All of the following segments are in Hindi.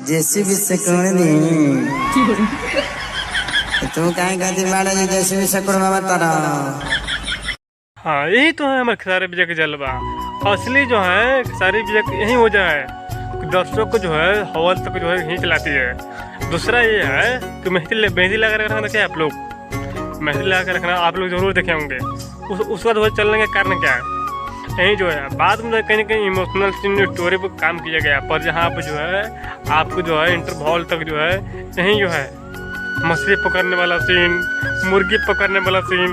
जेसीबी से कोण दी तू काहे कहती बाड़ा जी जेसीबी से कोण बाबा तारा। हाँ यही तो है हमारे खेसारी विजय के जलवा। असली जो है खेसारी विजय यही हो जाए, दर्शकों को जो है हवा तक जो है यही खिलाती है। दूसरा ये है कि मेहंदी लगा कर रखना देखिए आप लोग, मेहंदी लगा कर रखना आप लोग जरूर देखे होंगे। उसका जो है चलने का कारण क्या है, यही जो है बाद में कहीं ना कहीं इमोशनल सीन स्टोरी पर काम किया गया, पर जहाँ पर जो है आपको जो है इंटरवल तक जो है यही जो है मछली पकड़ने वाला सीन, मुर्गी पकड़ने वाला सीन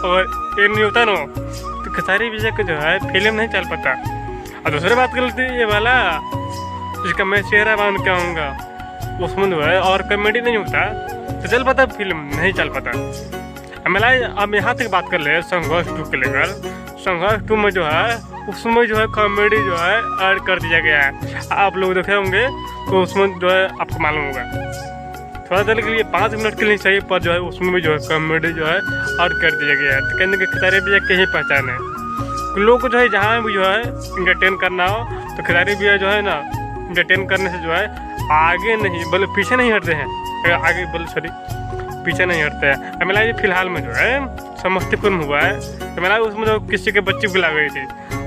और ये नहीं होता ना, तो खेसारी विजय का जो है फिल्म नहीं चल पाता। और दूसरी बात कर लेती ये वाला जिसका मैं चेहरा बांध के आऊँगा, उसमें जो है और कॉमेडी नहीं होता तो चल पाता, फिल्म नहीं चल पाता। मेला अब यहाँ तक बात कर ले संघर्ष 2 के लेकर। संघर्ष 2 में जो है उसमें जो है कॉमेडी जो है ऐड कर दिया गया है, आप लोग देखे होंगे तो उसमें जो है आपको मालूम होगा। थोड़ा देर के लिए 5 मिनट के लिए चाहिए, पर जो है उसमें भी जो है कॉमेडी जो है ऐड कर दिया गया है। तो कहने के खेसारी विजय की ही पहचान है। लोग को जो है जहाँ भी जो है इंटरटेन करना हो तो खेसारी विजय जो है ना इंटरटेन करने से जो है आगे नहीं बोले पीछे नहीं हटते हैं, आगे बोले सॉरी पीछे नहीं हटते हैं। मेला फिलहाल में जो है समस्तीपुर में हुआ है, तो मेला उसमें जो किसी के बच्ची बुला गई थी,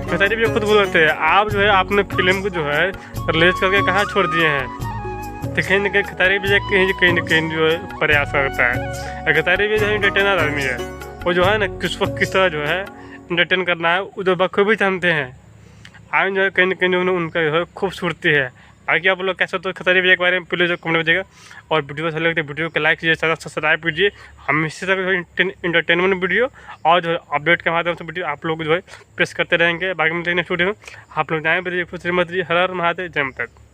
खेसारी विजय खुद बोल रहे थे आप जो है आपने फिल्म को जो है रिलीज करके कहाँ छोड़ दिए हैं। तो कहीं ना कहीं खेसारी विजय कहीं न कहीं जो है प्रयास करता है। खेसारी विजय इंटरटेनर आदमी है, वो जो है ना किस वक्त किस तरह जो है इंटरटेन करना है वो जो बखूबी जानते हैं। आज जो है कहीं ना कहीं जो उनका जो है खूबसूरती है। आगे आप लोग कैसे तो खेसारी विजय के बारे में प्लीज़ कमेंट कीजिएगा, और वीडियो अच्छा लगता है वीडियो को लाइक कीजिए, सब्सक्राइब कीजिए। हम इसी तरह इंटरटेनमेंट वीडियो और जो है अपडेट के माध्यम से वीडियो आप लोग जो है प्रेस करते रहेंगे। बाकी मिलते हैं नेक्स्ट वीडियो में। आप लोग जाएँ श्रीमती हर हर महादेव, जय माता दी।